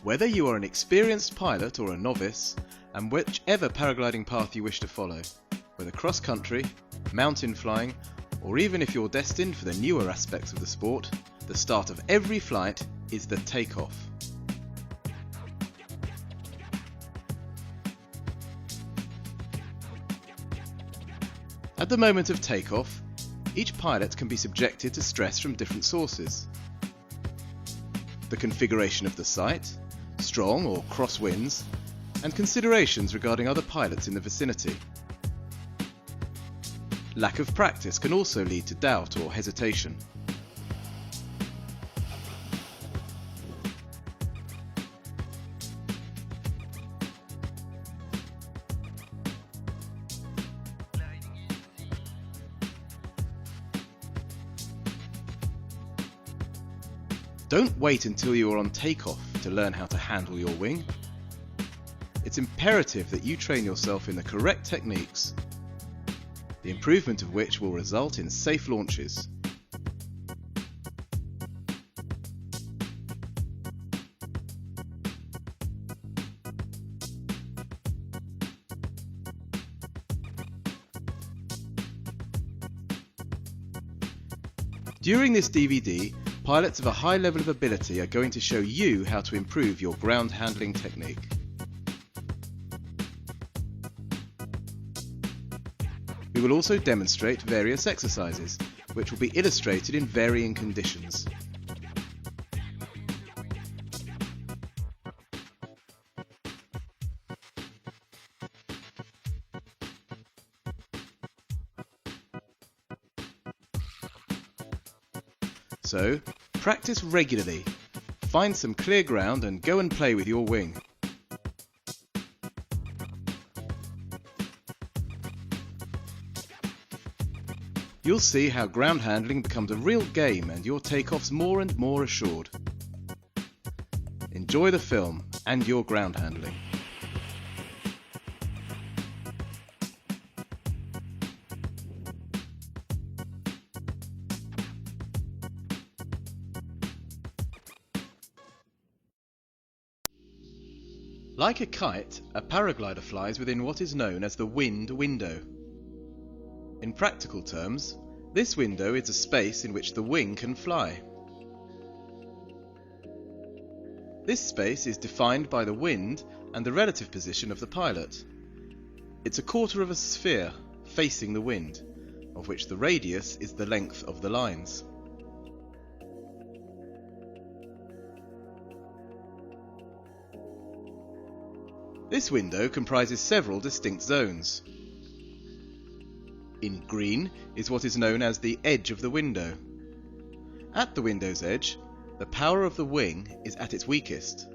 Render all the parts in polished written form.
Whether you are an experienced pilot or a novice, and whichever paragliding path you wish to follow, whether cross-country, mountain flying, or even if you're destined for the newer aspects of the sport, the start of every flight is the takeoff. At the moment of takeoff, each pilot can be subjected to stress from different sources. The configuration of the site, strong or cross winds, and considerations regarding other pilots in the vicinity. Lack of practice can also lead to doubt or hesitation. Don't wait until you are on takeoff to learn how to handle your wing. It's imperative that you train yourself in the correct techniques, the improvement of which will result in safe launches. During this DVD, pilots of a high level of ability are going to show you how to improve your ground handling technique. We will also demonstrate various exercises, which will be illustrated in varying conditions. So, practice regularly, find some clear ground and go and play with your wing. You'll see how ground handling becomes a real game and your takeoffs more and more assured. Enjoy the film and your ground handling. Like a kite, a paraglider flies within what is known as the wind window. In practical terms, this window is a space in which the wing can fly. This space is defined by the wind and the relative position of the pilot. It's a quarter of a sphere facing the wind, of which the radius is the length of the lines. This window comprises several distinct zones. In green is what is known as the edge of the window. At the window's edge, the power of the wing is at its weakest.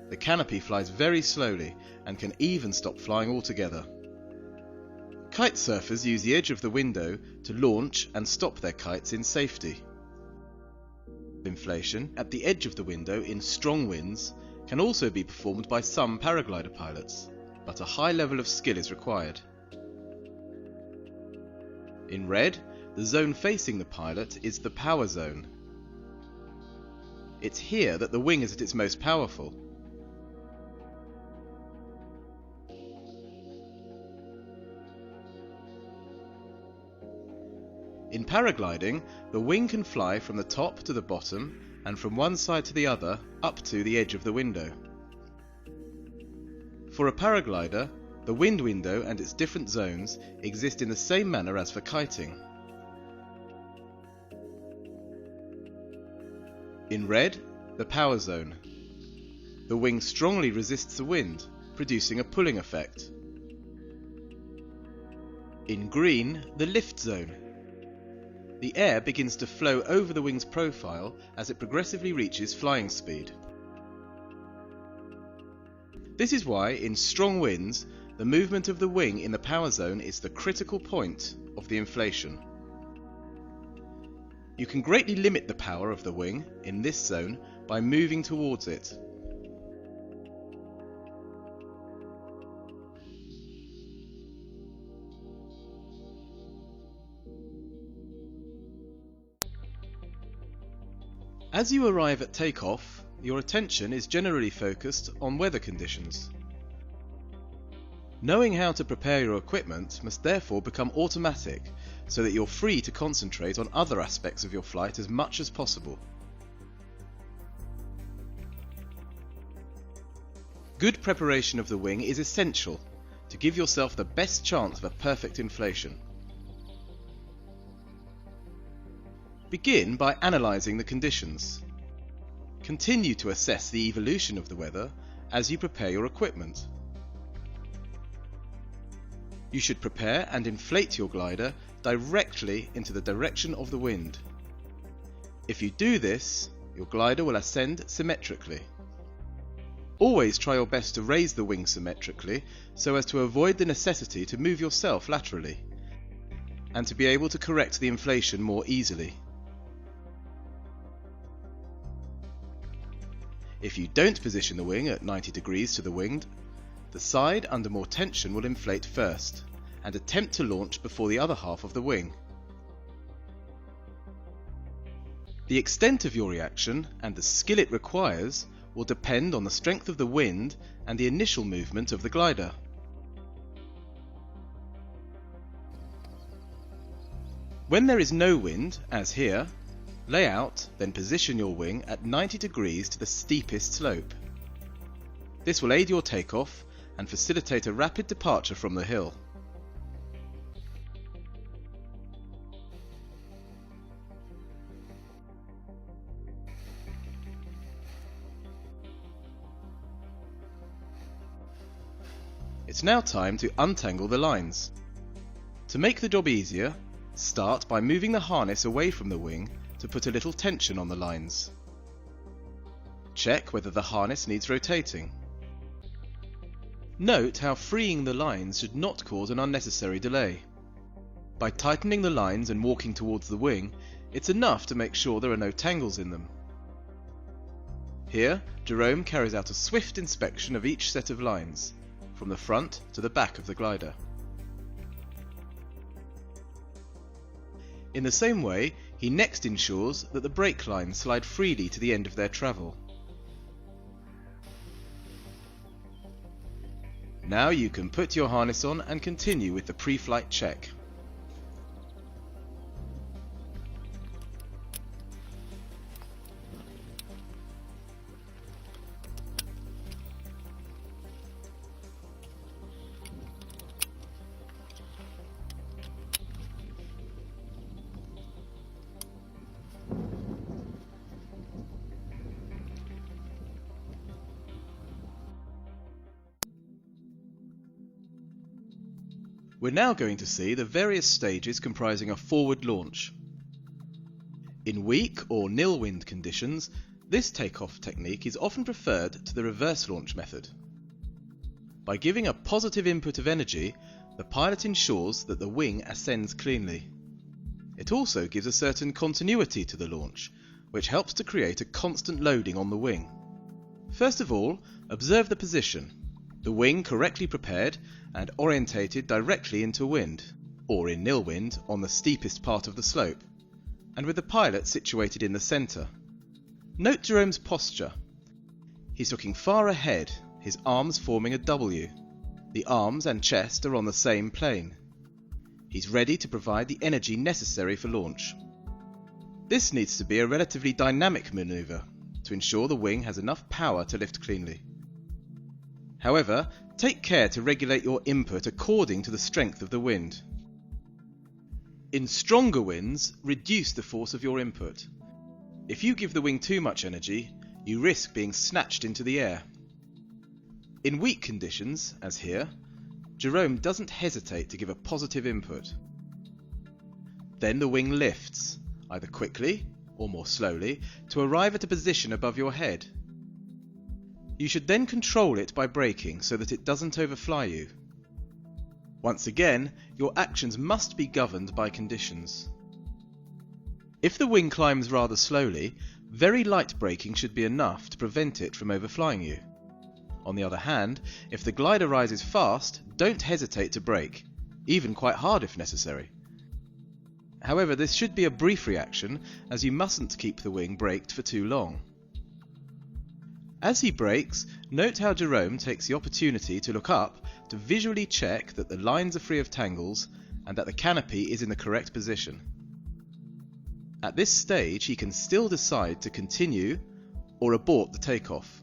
The canopy flies very slowly and can even stop flying altogether. Kite surfers use the edge of the window to launch and stop their kites in safety. Inflation at the edge of the window in strong winds can also be performed by some paraglider pilots, but a high level of skill is required. In red, the zone facing the pilot is the power zone. It's here that the wing is at its most powerful. In paragliding, the wing can fly from the top to the bottom and from one side to the other up to the edge of the window. For a paraglider, the wind window and its different zones exist in the same manner as for kiting. In red, the power zone. The wing strongly resists the wind, producing a pulling effect. In green, the lift zone. The air begins to flow over the wing's profile as it progressively reaches flying speed. This is why, in strong winds, the movement of the wing in the power zone is the critical point of the inflation. You can greatly limit the power of the wing in this zone by moving towards it. As you arrive at takeoff, your attention is generally focused on weather conditions. Knowing how to prepare your equipment must therefore become automatic, so that you're free to concentrate on other aspects of your flight as much as possible. Good preparation of the wing is essential to give yourself the best chance of a perfect inflation. Begin by analysing the conditions. Continue to assess the evolution of the weather as you prepare your equipment. You should prepare and inflate your glider directly into the direction of the wind. If you do this, your glider will ascend symmetrically. Always try your best to raise the wing symmetrically so as to avoid the necessity to move yourself laterally, and to be able to correct the inflation more easily. If you don't position the wing at 90 degrees to the wind, the side under more tension will inflate first, and attempt to launch before the other half of the wing. The extent of your reaction and the skill it requires will depend on the strength of the wind and the initial movement of the glider. When there is no wind, as here, lay out, then position your wing at 90 degrees to the steepest slope. This will aid your takeoff and facilitate a rapid departure from the hill. It's now time to untangle the lines. To make the job easier, start by moving the harness away from the wing to put a little tension on the lines. Check whether the harness needs rotating. Note how freeing the lines should not cause an unnecessary delay. By tightening the lines and walking towards the wing, it's enough to make sure there are no tangles in them. Here, Jerome carries out a swift inspection of each set of lines, from the front to the back of the glider. In the same way, he next ensures that the brake lines slide freely to the end of their travel. Now you can put your harness on and continue with the pre-flight check. We're now going to see the various stages comprising a forward launch. In weak or nil wind conditions, this takeoff technique is often preferred to the reverse launch method. By giving a positive input of energy, the pilot ensures that the wing ascends cleanly. It also gives a certain continuity to the launch, which helps to create a constant loading on the wing. First of all, observe the position. The wing correctly prepared and orientated directly into wind, or in nil wind on the steepest part of the slope, and with the pilot situated in the centre. Note Jerome's posture. He's looking far ahead, his arms forming a W. The arms and chest are on the same plane. He's ready to provide the energy necessary for launch. This needs to be a relatively dynamic manoeuvre to ensure the wing has enough power to lift cleanly. However, take care to regulate your input according to the strength of the wind. In stronger winds, reduce the force of your input. If you give the wing too much energy, you risk being snatched into the air. In weak conditions, as here, Jerome doesn't hesitate to give a positive input. Then the wing lifts, either quickly or more slowly, to arrive at a position above your head. You should then control it by braking so that it doesn't overfly you. Once again, your actions must be governed by conditions. If the wing climbs rather slowly, very light braking should be enough to prevent it from overflying you. On the other hand, if the glider rises fast, don't hesitate to brake, even quite hard if necessary. However, this should be a brief reaction, as you mustn't keep the wing braked for too long. As he brakes, note how Jerome takes the opportunity to look up to visually check that the lines are free of tangles and that the canopy is in the correct position. At this stage, he can still decide to continue or abort the takeoff.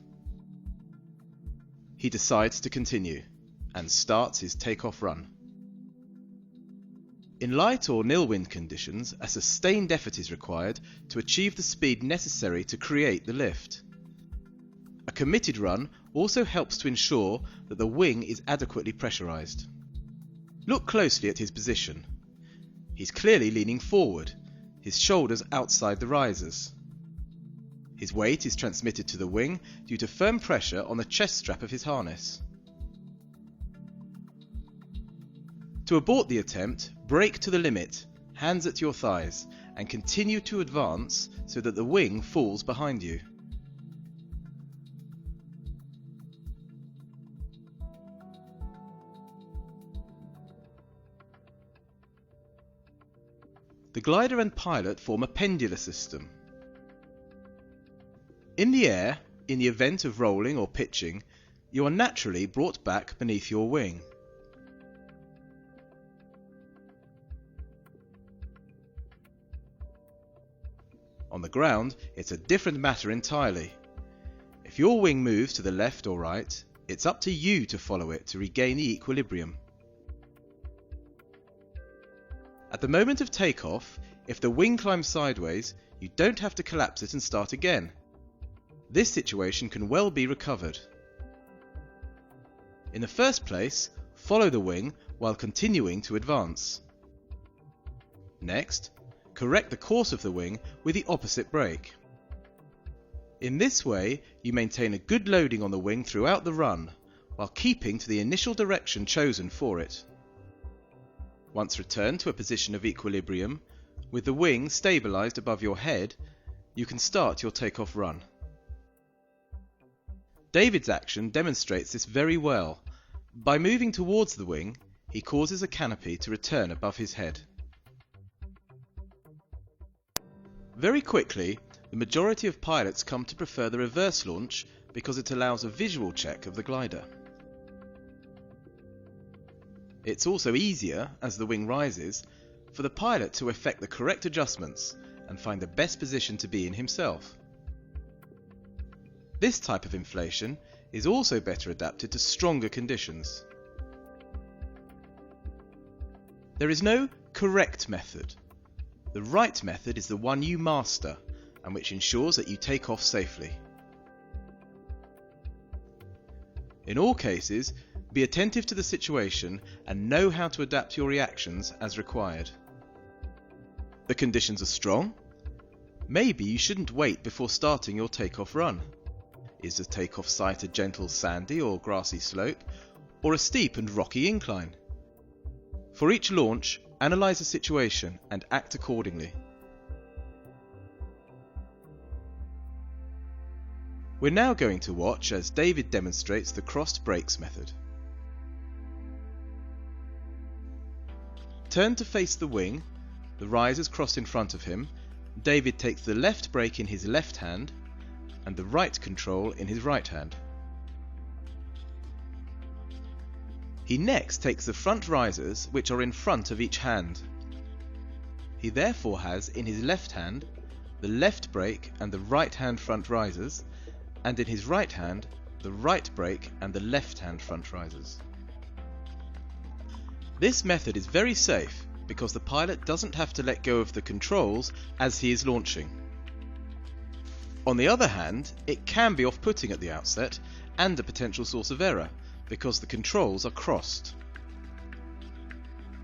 He decides to continue and starts his takeoff run. In light or nil wind conditions, a sustained effort is required to achieve the speed necessary to create the lift. A committed run also helps to ensure that the wing is adequately pressurized. Look closely at his position. He's clearly leaning forward, his shoulders outside the risers. His weight is transmitted to the wing due to firm pressure on the chest strap of his harness. To abort the attempt, brake to the limit, hands at your thighs, and continue to advance so that the wing falls behind you. The glider and pilot form a pendular system. In the air, in the event of rolling or pitching, you are naturally brought back beneath your wing. On the ground, it's a different matter entirely. If your wing moves to the left or right, it's up to you to follow it to regain the equilibrium. At the moment of takeoff, if the wing climbs sideways, you don't have to collapse it and start again. This situation can well be recovered. In the first place, follow the wing while continuing to advance. Next, correct the course of the wing with the opposite brake. In this way, you maintain a good loading on the wing throughout the run, while keeping to the initial direction chosen for it. Once returned to a position of equilibrium, with the wing stabilized above your head, you can start your takeoff run. David's action demonstrates this very well. By moving towards the wing, he causes a canopy to return above his head. Very quickly, the majority of pilots come to prefer the reverse launch because it allows a visual check of the glider. It's also easier, as the wing rises, for the pilot to effect the correct adjustments and find the best position to be in himself. This type of inflation is also better adapted to stronger conditions. There is no correct method. The right method is the one you master and which ensures that you take off safely. In all cases, be attentive to the situation and know how to adapt your reactions as required. The conditions are strong. Maybe you shouldn't wait before starting your takeoff run. Is the takeoff site a gentle sandy or grassy slope, or a steep and rocky incline? For each launch, analyze the situation and act accordingly. We're now going to watch as David demonstrates the crossed brakes method. Turn to face the wing, the risers crossed in front of him. David takes the left brake in his left hand and the right control in his right hand. He next takes the front risers which are in front of each hand. He therefore has in his left hand the left brake and the right hand front risers, and in his right hand the right brake and the left hand front risers. This method is very safe because the pilot doesn't have to let go of the controls as he is launching. On the other hand, it can be off-putting at the outset and a potential source of error because the controls are crossed.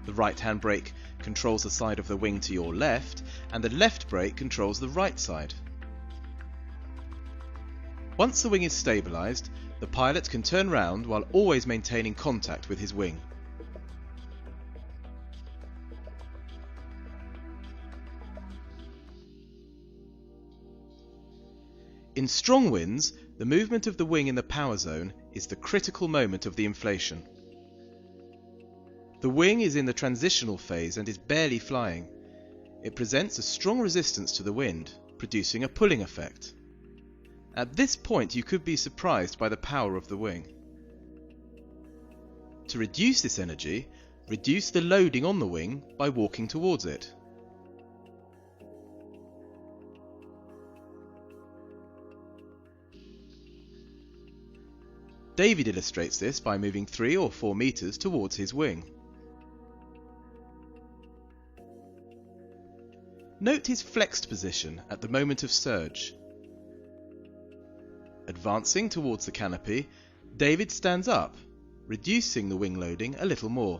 The right hand brake controls the side of the wing to your left and the left brake controls the right side. Once the wing is stabilized, the pilot can turn round while always maintaining contact with his wing. In strong winds, the movement of the wing in the power zone is the critical moment of the inflation. The wing is in the transitional phase and is barely flying. It presents a strong resistance to the wind, producing a pulling effect. At this point you could be surprised by the power of the wing. To reduce this energy, reduce the loading on the wing by walking towards it. David illustrates this by moving 3 or 4 meters towards his wing. Note his flexed position at the moment of surge. Advancing towards the canopy, David stands up, reducing the wing loading a little more.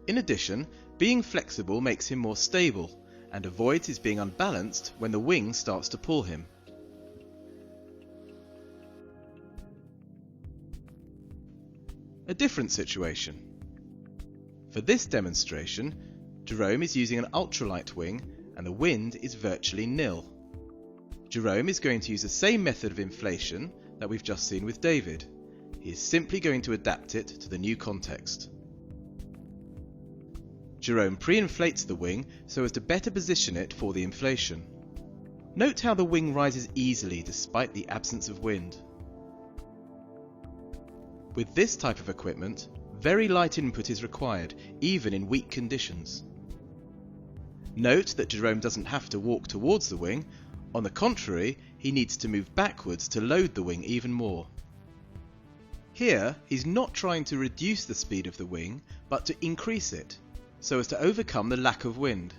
In addition, being flexible makes him more stable and avoids his being unbalanced when the wing starts to pull him. A different situation. For this demonstration, Jerome is using an ultralight wing and the wind is virtually nil. Jerome is going to use the same method of inflation that we've just seen with David. He is simply going to adapt it to the new context. Jerome pre-inflates the wing so as to better position it for the inflation. Note how the wing rises easily despite the absence of wind. With this type of equipment, very light input is required, even in weak conditions. Note that Jerome doesn't have to walk towards the wing. On the contrary, he needs to move backwards to load the wing even more. Here, he's not trying to reduce the speed of the wing, but to increase it, so as to overcome the lack of wind.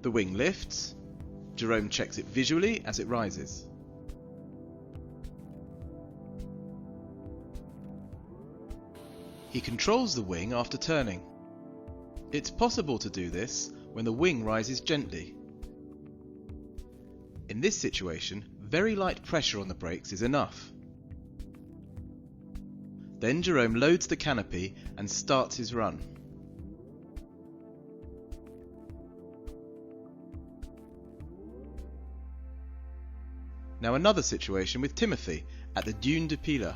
The wing lifts. Jerome checks it visually as it rises. He controls the wing after turning. It's possible to do this when the wing rises gently. In this situation, very light pressure on the brakes is enough. Then Jerome loads the canopy and starts his run. Now another situation with Timothy at the Dune de Pilat.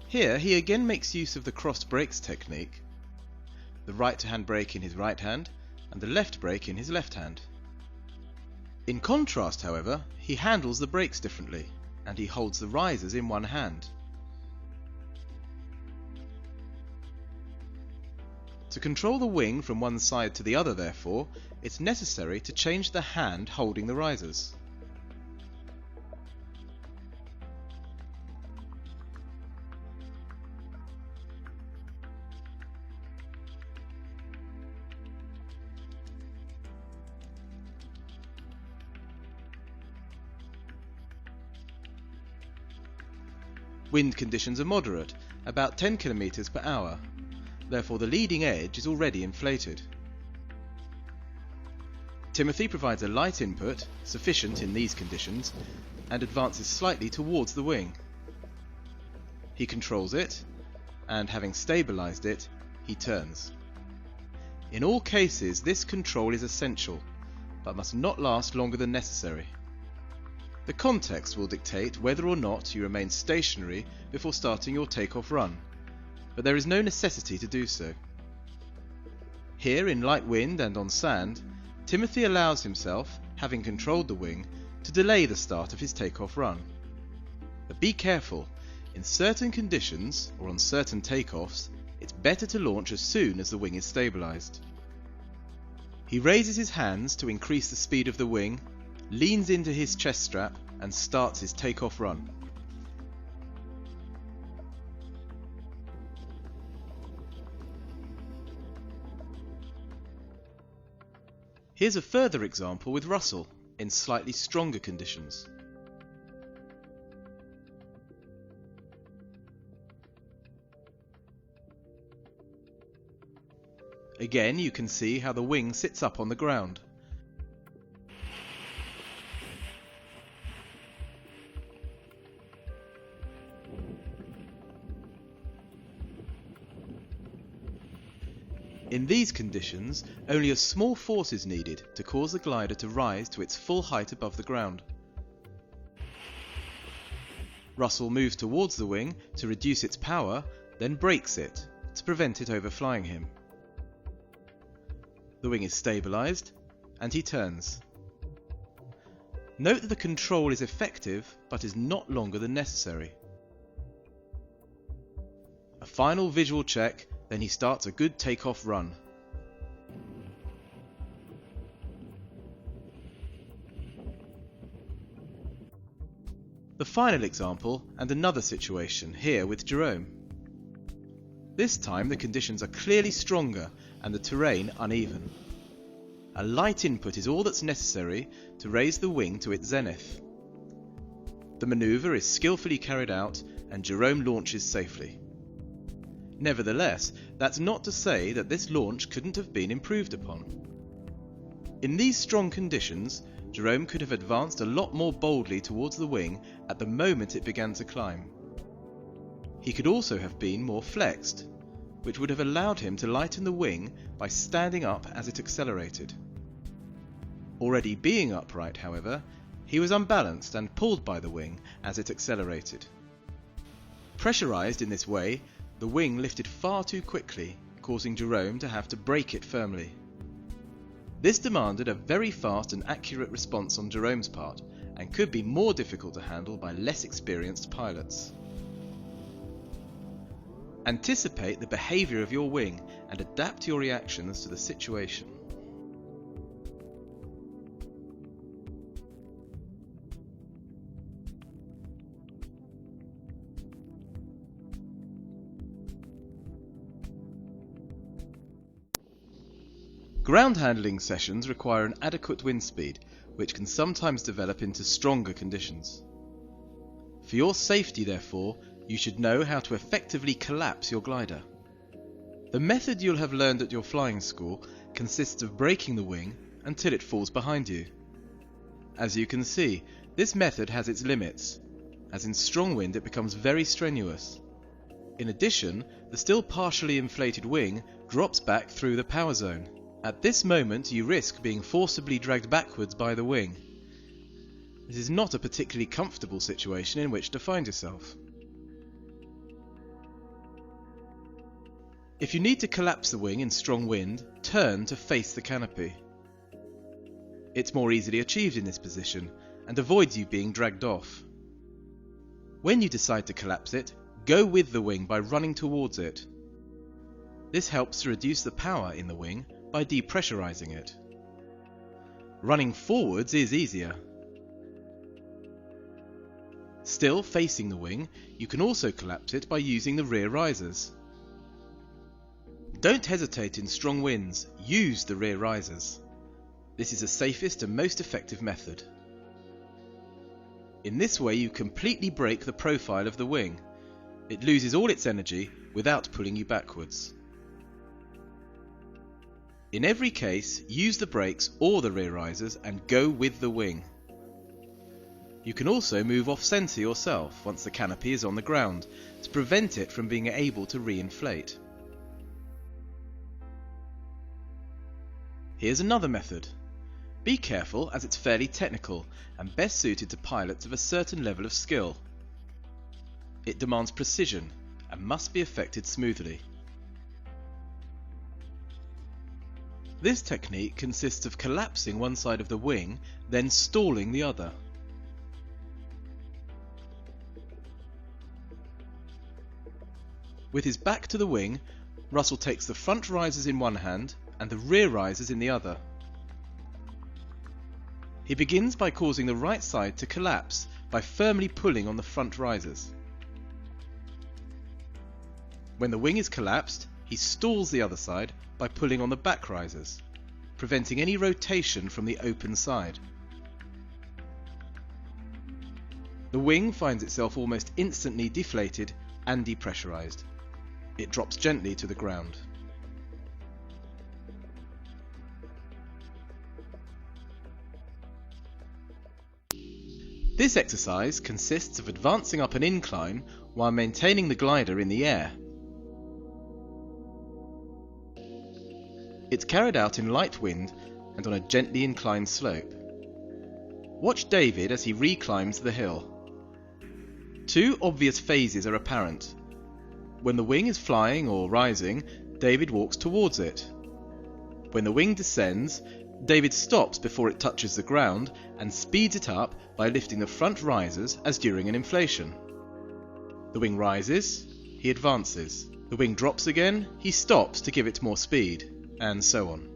Here he again makes use of the crossed brakes technique, the right-hand brake in his right hand and the left brake in his left hand. In contrast, however, he handles the brakes differently and he holds the risers in one hand. To control the wing from one side to the other, therefore, it's necessary to change the hand holding the risers. Wind conditions are moderate, about 10 km per hour. Therefore the leading edge is already inflated. Timothy provides a light input, sufficient in these conditions, and advances slightly towards the wing. He controls it, and having stabilized it, he turns. In all cases this control is essential, but must not last longer than necessary. The context will dictate whether or not you remain stationary before starting your takeoff run, but there is no necessity to do so. Here in light wind and on sand, Timothy allows himself, having controlled the wing, to delay the start of his takeoff run. But be careful, in certain conditions or on certain takeoffs, it's better to launch as soon as the wing is stabilized. He raises his hands to increase the speed of the wing, leans into his chest strap and starts his takeoff run. Here's a further example with Russell in slightly stronger conditions. Again, you can see how the wing sits up on the ground. In these conditions, only a small force is needed to cause the glider to rise to its full height above the ground. Russell moves towards the wing to reduce its power, then brakes it to prevent it overflying him. the wing is stabilised, and he turns. Note that the control is effective, but is not longer than necessary. A final visual check, then he starts a good takeoff run. The final example, and another situation, here with Jerome. This time the conditions are clearly stronger and the terrain uneven. A light input is all that's necessary to raise the wing to its zenith. The manoeuvre is skillfully carried out and Jerome launches safely. Nevertheless, that's not to say that this launch couldn't have been improved upon. In these strong conditions, Jerome could have advanced a lot more boldly towards the wing at the moment it began to climb. He could also have been more flexed, which would have allowed him to lighten the wing by standing up as it accelerated. Already being upright, however, he was unbalanced and pulled by the wing as it accelerated. Pressurized in this way, the wing lifted far too quickly, causing Jerome to have to brake it firmly. This demanded a very fast and accurate response on Jerome's part, and could be more difficult to handle by less experienced pilots. Anticipate the behaviour of your wing and adapt your reactions to the situation. Ground handling sessions require an adequate wind speed, which can sometimes develop into stronger conditions. For your safety, therefore, you should know how to effectively collapse your glider. The method you'll have learned at your flying school consists of braking the wing until it falls behind you. As you can see, this method has its limits, as in strong wind it becomes very strenuous. In addition, the still partially inflated wing drops back through the power zone. At this moment you risk being forcibly dragged backwards by the wing. This is not a particularly comfortable situation in which to find yourself. If you need to collapse the wing in strong wind, turn to face the canopy. It's more easily achieved in this position and avoids you being dragged off. When you decide to collapse it, go with the wing by running towards it. This helps to reduce the power in the wing by depressurizing it. Running forwards is easier. Still facing the wing, you can also collapse it by using the rear risers. Don't hesitate in strong winds, use the rear risers. This is the safest and most effective method. In this way you completely break the profile of the wing. It loses all its energy without pulling you backwards. In every case, use the brakes or the rear risers and go with the wing. You can also move off centre yourself once the canopy is on the ground to prevent it from being able to re-inflate. Here's another method. Be careful as it's fairly technical and best suited to pilots of a certain level of skill. It demands precision and must be effected smoothly. This technique consists of collapsing one side of the wing, then stalling the other. With his back to the wing, Russell takes the front risers in one hand and the rear risers in the other. He begins by causing the right side to collapse by firmly pulling on the front risers. When the wing is collapsed, he stalls the other side by pulling on the back risers, preventing any rotation from the open side. The wing finds itself almost instantly deflated and depressurized. It drops gently to the ground. This exercise consists of advancing up an incline while maintaining the glider in the air. It's carried out in light wind and on a gently inclined slope. Watch David as he reclimbs the hill. Two obvious phases are apparent. When the wing is flying or rising, David walks towards it. When the wing descends, David stops before it touches the ground and speeds it up by lifting the front risers as during an inflation. The wing rises, he advances. The wing drops again, he stops to give it more speed, and so on.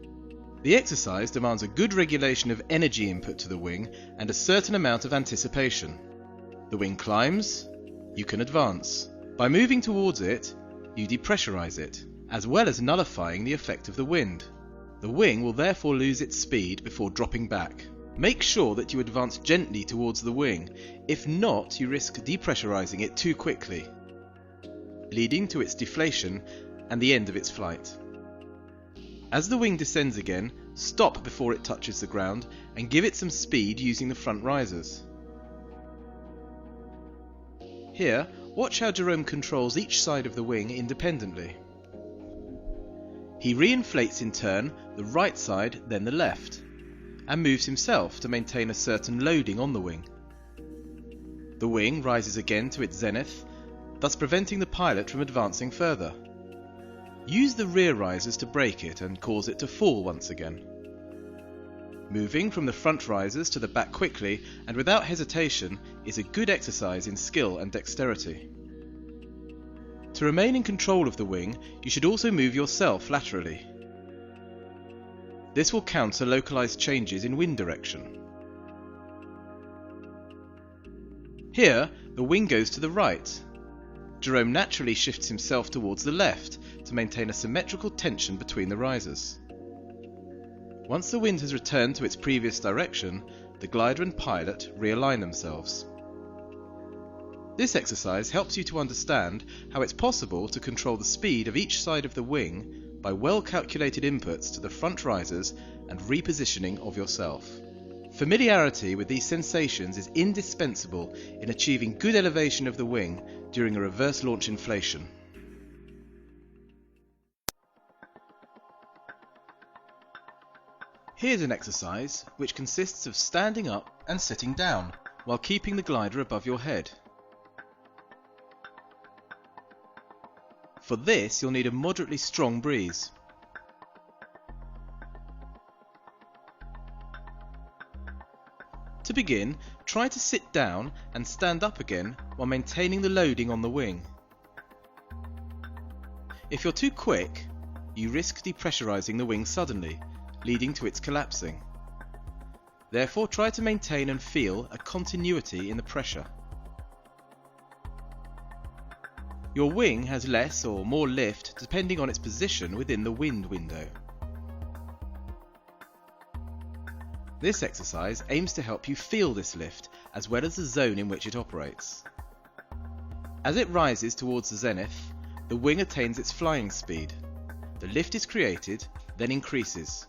The exercise demands a good regulation of energy input to the wing and a certain amount of anticipation. The wing climbs, you can advance. By moving towards it, you depressurize it, as well as nullifying the effect of the wind. The wing will therefore lose its speed before dropping back. Make sure that you advance gently towards the wing, if not you risk depressurizing it too quickly, leading to its deflation and the end of its flight. As the wing descends again, stop before it touches the ground and give it some speed using the front risers. Here, watch how Jerome controls each side of the wing independently. He reinflates in turn the right side, then the left, and moves himself to maintain a certain loading on the wing. The wing rises again to its zenith, thus preventing the pilot from advancing further. Use the rear risers to brake it and cause it to fall once again. Moving from the front risers to the back quickly and without hesitation is a good exercise in skill and dexterity. To remain in control of the wing, you should also move yourself laterally. This will counter localized changes in wind direction. Here, the wing goes to the right. Jerome naturally shifts himself towards the left to maintain a symmetrical tension between the risers. Once the wind has returned to its previous direction, the glider and pilot realign themselves. This exercise helps you to understand how it's possible to control the speed of each side of the wing by well-calculated inputs to the front risers and repositioning of yourself. Familiarity with these sensations is indispensable in achieving good elevation of the wing during a reverse launch inflation. Here's an exercise which consists of standing up and sitting down while keeping the glider above your head. For this, you'll need a moderately strong breeze. To begin, try to sit down and stand up again while maintaining the loading on the wing. If you're too quick, you risk depressurizing the wing suddenly, leading to its collapsing. Therefore, try to maintain and feel a continuity in the pressure. Your wing has less or more lift depending on its position within the wind window. This exercise aims to help you feel this lift as well as the zone in which it operates. As it rises towards the zenith, the wing attains its flying speed. The lift is created, then increases.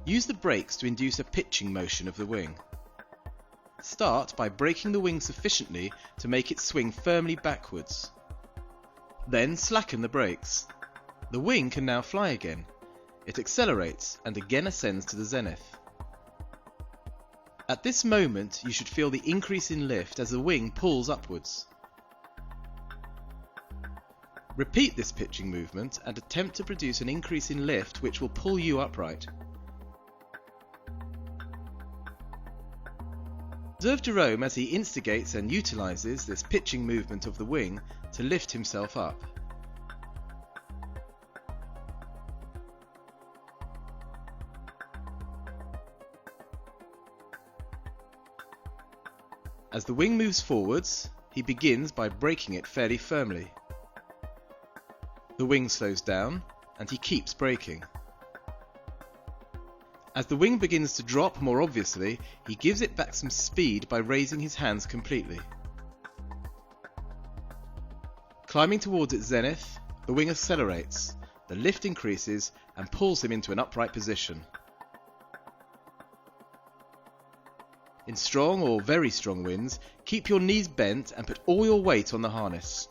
Use the brakes to induce a pitching motion of the wing. Start by braking the wing sufficiently to make it swing firmly backwards. Then slacken the brakes. The wing can now fly again. It accelerates and again ascends to the zenith. At this moment, you should feel the increase in lift as the wing pulls upwards. Repeat this pitching movement and attempt to produce an increase in lift which will pull you upright. Observe Jerome as he instigates and utilizes this pitching movement of the wing to lift himself up. As the wing moves forwards, he begins by braking it fairly firmly. The wing slows down and he keeps braking. As the wing begins to drop more obviously, he gives it back some speed by raising his hands completely. Climbing towards its zenith, the wing accelerates, the lift increases and pulls him into an upright position. In strong or very strong winds, keep your knees bent and put all your weight on the harness.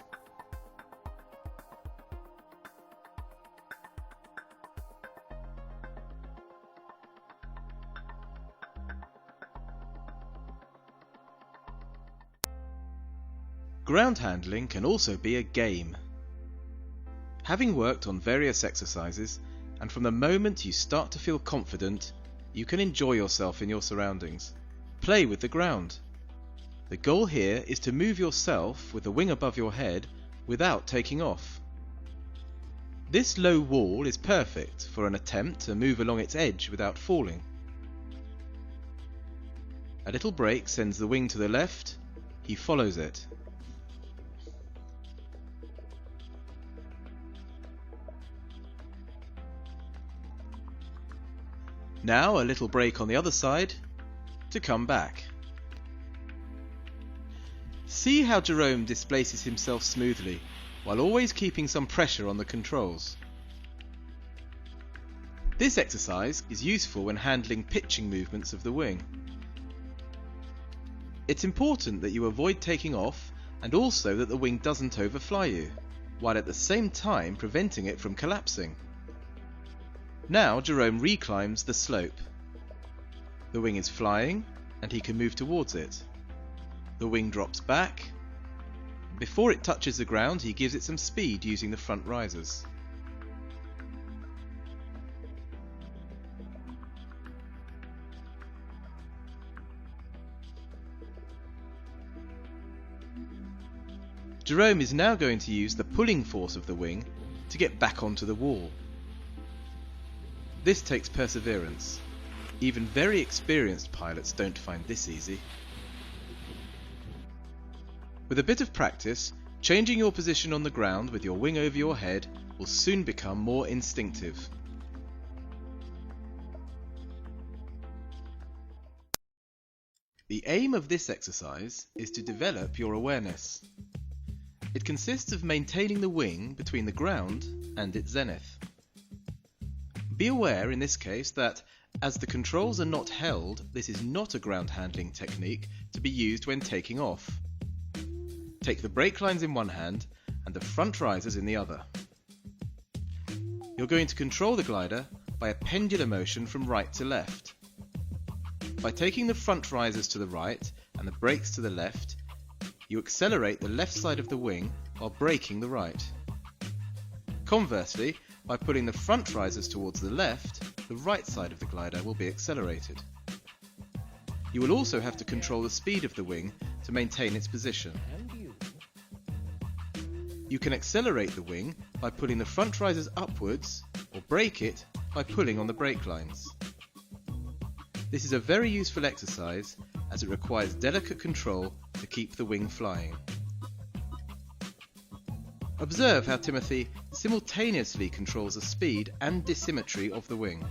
Ground handling can also be a game. Having worked on various exercises, and from the moment you start to feel confident, you can enjoy yourself in your surroundings. Play with the ground. The goal here is to move yourself with the wing above your head without taking off. This low wall is perfect for an attempt to move along its edge without falling. A little break sends the wing to the left, he follows it. Now a little break on the other side to come back. See how Jerome displaces himself smoothly, while always keeping some pressure on the controls. This exercise is useful when handling pitching movements of the wing. It's important that you avoid taking off and also that the wing doesn't overfly you, while at the same time preventing it from collapsing. Now Jerome reclimbs the slope. The wing is flying and he can move towards it. The wing drops back. Before it touches the ground, he gives it some speed using the front risers. Jerome is now going to use the pulling force of the wing to get back onto the wall. This takes perseverance. Even very experienced pilots don't find this easy. With a bit of practice, changing your position on the ground with your wing over your head will soon become more instinctive. The aim of this exercise is to develop your awareness. It consists of maintaining the wing between the ground and its zenith. Be aware in this case that, as the controls are not held, this is not a ground handling technique to be used when taking off. Take the brake lines in one hand and the front risers in the other. You're going to control the glider by a pendular motion from right to left. By taking the front risers to the right and the brakes to the left, you accelerate the left side of the wing while braking the right. Conversely, by pulling the front risers towards the left, the right side of the glider will be accelerated. You will also have to control the speed of the wing to maintain its position. You can accelerate the wing by pulling the front risers upwards, or brake it by pulling on the brake lines. This is a very useful exercise as it requires delicate control to keep the wing flying. Observe how Timothy simultaneously controls the speed and dissymmetry of the wing.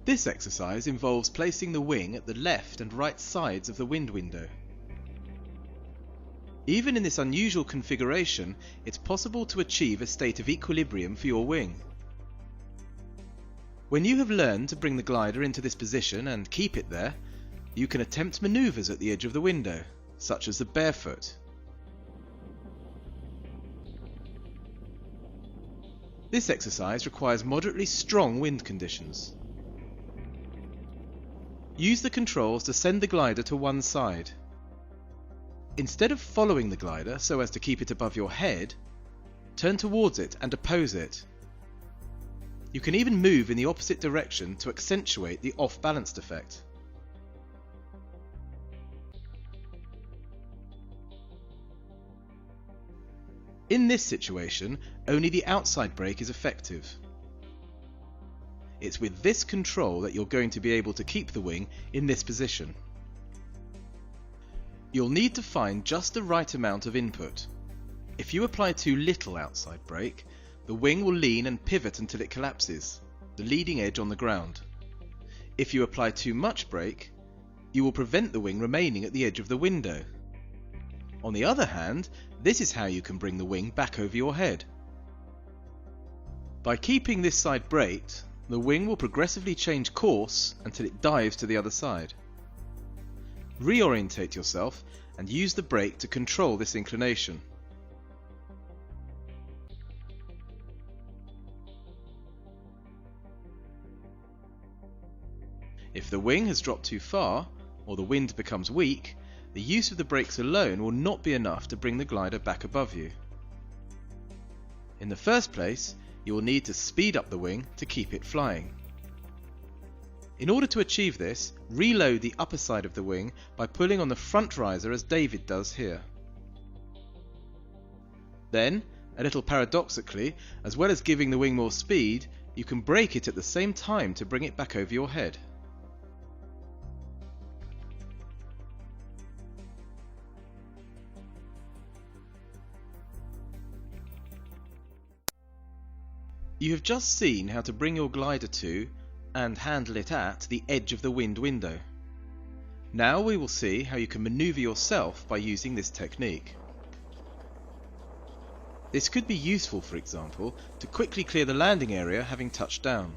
This exercise involves placing the wing at the left and right sides of the wind window. Even in this unusual configuration, it's possible to achieve a state of equilibrium for your wing. When you have learned to bring the glider into this position and keep it there, you can attempt maneuvers at the edge of the window, such as the barefoot. This exercise requires moderately strong wind conditions. Use the controls to send the glider to one side. Instead of following the glider so as to keep it above your head, turn towards it and oppose it. You can even move in the opposite direction to accentuate the off-balanced effect. In this situation, only the outside brake is effective. It's with this control that you're going to be able to keep the wing in this position. You'll need to find just the right amount of input. If you apply too little outside brake, the wing will lean and pivot until it collapses, the leading edge on the ground. If you apply too much brake, you will prevent the wing remaining at the edge of the window. On the other hand, this is how you can bring the wing back over your head. By keeping this side braked, the wing will progressively change course until it dives to the other side. Reorientate yourself and use the brake to control this inclination. If the wing has dropped too far, or the wind becomes weak, the use of the brakes alone will not be enough to bring the glider back above you. In the first place, you will need to speed up the wing to keep it flying. In order to achieve this, reload the upper side of the wing by pulling on the front riser as David does here. Then, a little paradoxically, as well as giving the wing more speed, you can brake it at the same time to bring it back over your head. You have just seen how to bring your glider to, and handle it at, the edge of the wind window. Now we will see how you can maneuver yourself by using this technique. This could be useful, for example, to quickly clear the landing area having touched down.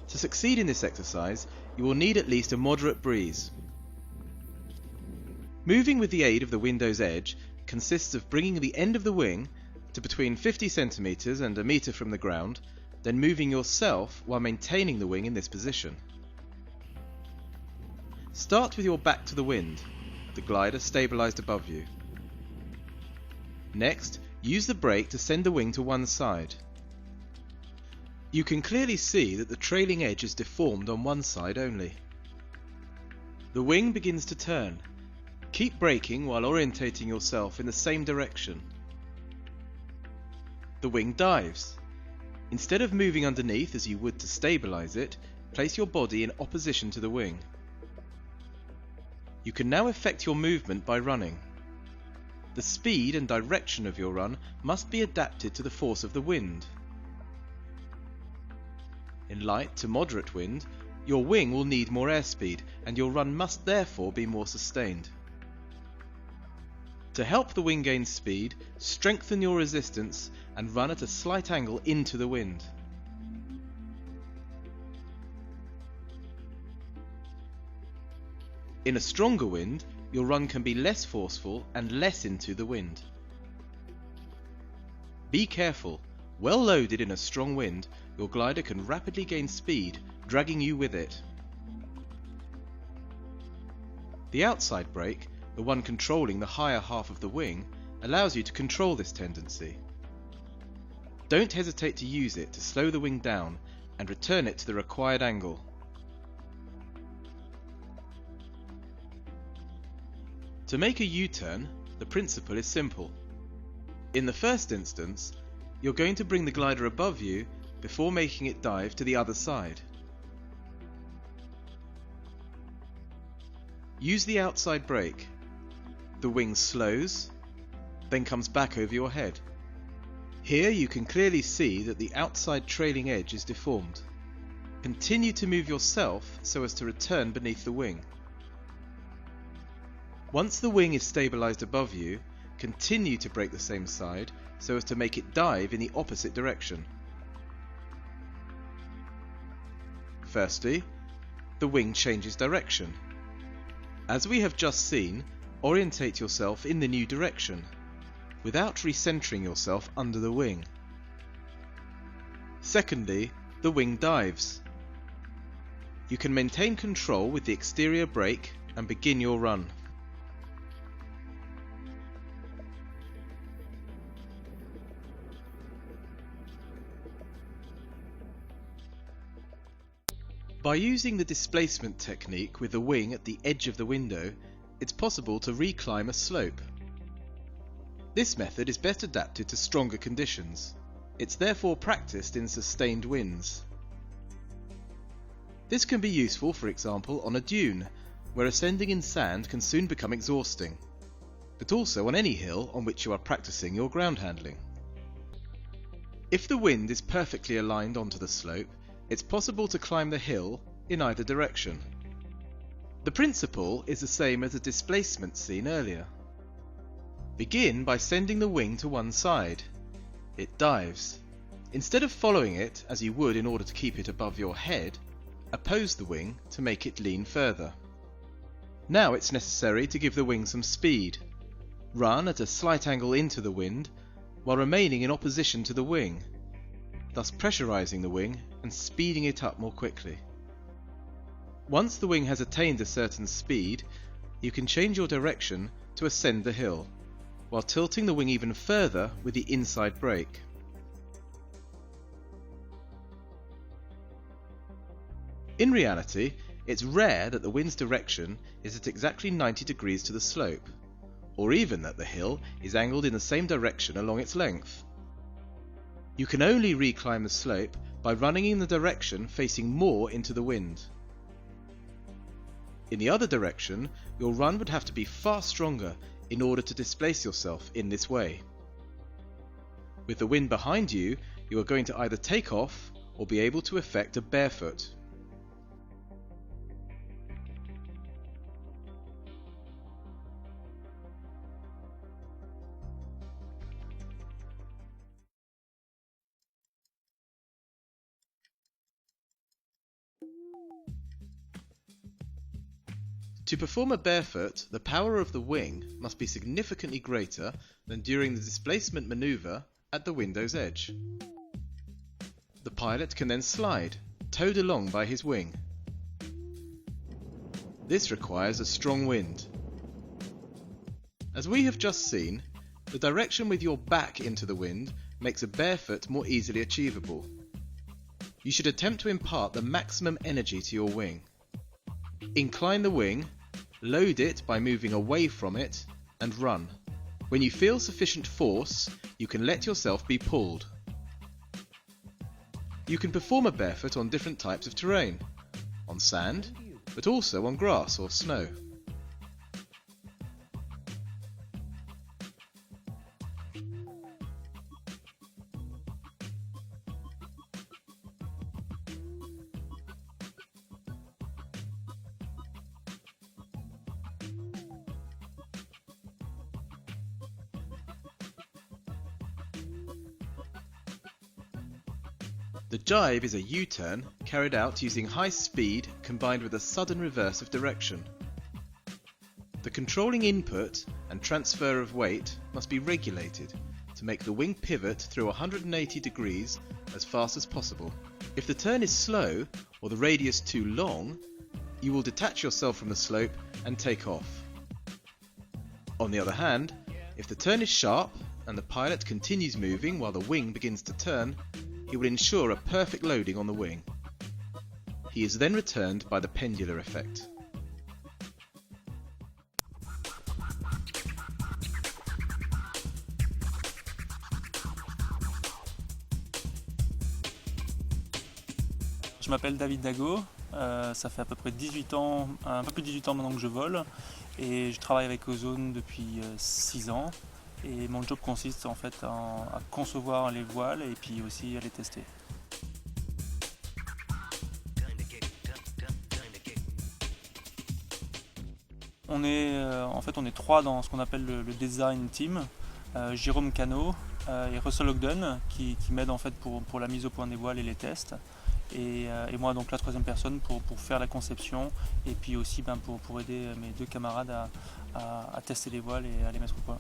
To succeed in this exercise, you will need at least a moderate breeze. Moving with the aid of the window's edge consists of bringing the end of the wing to between 50 centimeters and a meter from the ground, then moving yourself while maintaining the wing in this position. Start with your back to the wind, the glider stabilized above you. Next, use the brake to send the wing to one side. You can clearly see that the trailing edge is deformed on one side only. The wing begins to turn. Keep braking while orientating yourself in the same direction. The wing dives. Instead of moving underneath as you would to stabilize it, place your body in opposition to the wing. You can now effect your movement by running. The speed and direction of your run must be adapted to the force of the wind. In light to moderate wind, your wing will need more airspeed and your run must therefore be more sustained. To help the wing gain speed, strengthen your resistance and run at a slight angle into the wind. In a stronger wind, your run can be less forceful and less into the wind. Be careful. Well loaded in a strong wind, your glider can rapidly gain speed, dragging you with it. The outside brake, the one controlling the higher half of the wing, allows you to control this tendency. Don't hesitate to use it to slow the wing down and return it to the required angle. To make a U-turn, the principle is simple. In the first instance, you're going to bring the glider above you before making it dive to the other side. Use the outside brake. The wing slows, then comes back over your head. Here you can clearly see that the outside trailing edge is deformed. Continue to move yourself so as to return beneath the wing. Once the wing is stabilized above you, continue to brake the same side so as to make it dive in the opposite direction. Firstly, the wing changes direction. As we have just seen, orientate yourself in the new direction, without recentering yourself under the wing. Secondly, the wing dives. You can maintain control with the exterior brake and begin your run. By using the displacement technique with the wing at the edge of the window, it's possible to reclimb a slope. This method is best adapted to stronger conditions. It's therefore practiced in sustained winds. This can be useful, for example, on a dune, where ascending in sand can soon become exhausting, but also on any hill on which you are practicing your ground handling. If the wind is perfectly aligned onto the slope, it's possible to climb the hill in either direction. The principle is the same as the displacement seen earlier. Begin by sending the wing to one side. It dives. Instead of following it as you would in order to keep it above your head, oppose the wing to make it lean further. Now it's necessary to give the wing some speed. Run at a slight angle into the wind while remaining in opposition to the wing, thus pressurizing the wing and speeding it up more quickly. Once the wing has attained a certain speed, you can change your direction to ascend the hill, while tilting the wing even further with the inside brake. In reality, it's rare that the wind's direction is at exactly 90 degrees to the slope, or even that the hill is angled in the same direction along its length. You can only reclimb the slope by running in the direction facing more into the wind. In the other direction, your run would have to be far stronger in order to displace yourself in this way. With the wind behind you, you are going to either take off or be able to effect a barefoot. To perform a barefoot, the power of the wing must be significantly greater than during the displacement maneuver at the window's edge. The pilot can then slide, towed along by his wing. This requires a strong wind. As we have just seen, the direction with your back into the wind makes a barefoot more easily achievable. You should attempt to impart the maximum energy to your wing. Incline the wing, load it by moving away from it, and run. When you feel sufficient force, you can let yourself be pulled. You can perform a barefoot on different types of terrain, on sand, but also on grass or snow. The jibe is a U-turn carried out using high speed combined with a sudden reverse of direction. The controlling input and transfer of weight must be regulated to make the wing pivot through 180 degrees as fast as possible. If the turn is slow or the radius too long, you will detach yourself from the slope and take off. On the other hand, if the turn is sharp and the pilot continues moving while the wing begins to turn, he will ensure a perfect loading on the wing. He is then returned by the pendular effect. Je m'appelle David Dago, ça fait à peu près 18 ans, un peu plus de 18 ans maintenant que je vole et je travaille avec Ozone depuis 6 ans. Et mon job consiste en fait à concevoir les voiles et puis aussi à les tester. On est trois dans ce qu'on appelle le design team. Jérôme Cano et Russell Ogden qui m'aident en fait pour la mise au point des voiles et les tests. Et moi donc la troisième personne pour faire la conception et puis aussi pour aider mes deux camarades à tester les voiles et à les mettre au point.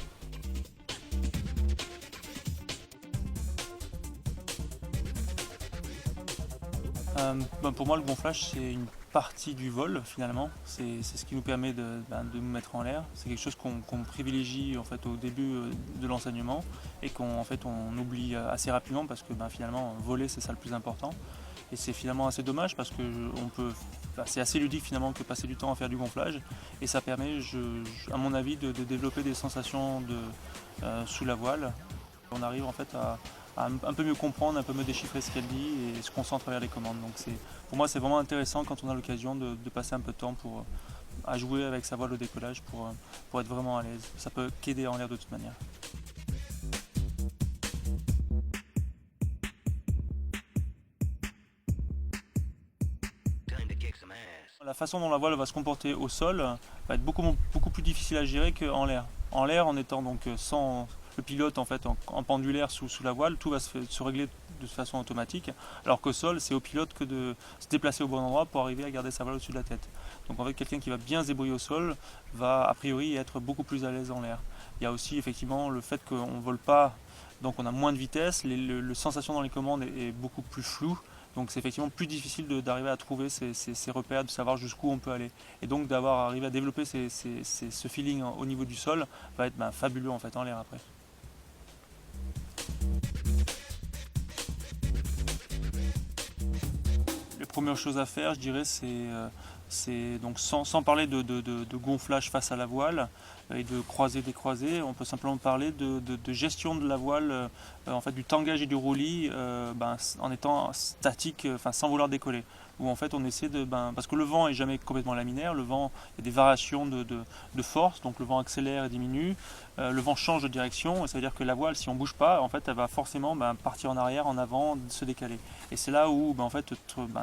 Pour moi le gonflage c'est une partie du vol finalement, c'est ce qui nous permet de nous mettre en l'air, c'est quelque chose qu'on privilégie en fait au début de l'enseignement et on oublie assez rapidement parce que finalement voler c'est ça le plus important et c'est finalement assez dommage parce que c'est assez ludique finalement que passer du temps à faire du gonflage et ça permet à mon avis de développer des sensations sous la voile. On arrive en fait à un peu mieux comprendre, un peu mieux déchiffrer ce qu'elle dit et se concentrer vers les commandes. Donc pour moi c'est vraiment intéressant quand on a l'occasion de passer un peu de temps à jouer avec sa voile au décollage pour être vraiment à l'aise. Ça peut qu'aider en l'air de toute manière. La façon dont la voile va se comporter au sol va être beaucoup plus difficile à gérer qu'en l'air. En l'air, en étant donc sans le pilote en fait en pendulaire sous la voile, tout va se régler de façon automatique, alors qu'au sol, c'est au pilote que de se déplacer au bon endroit pour arriver à garder sa voile au-dessus de la tête. Donc en fait, quelqu'un qui va bien se débrouiller au sol va a priori être beaucoup plus à l'aise en l'air. Il y a aussi effectivement le fait qu'on ne vole pas, donc on a moins de vitesse, le sensation dans les commandes est beaucoup plus floue. Donc c'est effectivement plus difficile d'arriver à trouver ces repères, de savoir jusqu'où on peut aller. Et donc d'avoir arrivé à développer ce feeling au niveau du sol va être fabuleux en fait en l'air après. Les premières choses à faire, je dirais, c'est donc sans parler de gonflage face à la voile et de croisé-décroisé, on peut simplement parler de gestion de la voile, en fait du tangage et du roulis en étant statique, sans vouloir décoller. Où en fait on essaie parce que le vent est jamais complètement laminaire, le vent, il y a des variations de force, donc le vent accélère et diminue, le vent change de direction, et ça veut dire que la voile, si on bouge pas, en fait elle va forcément partir en arrière, en avant, se décaler. Et c'est là où en fait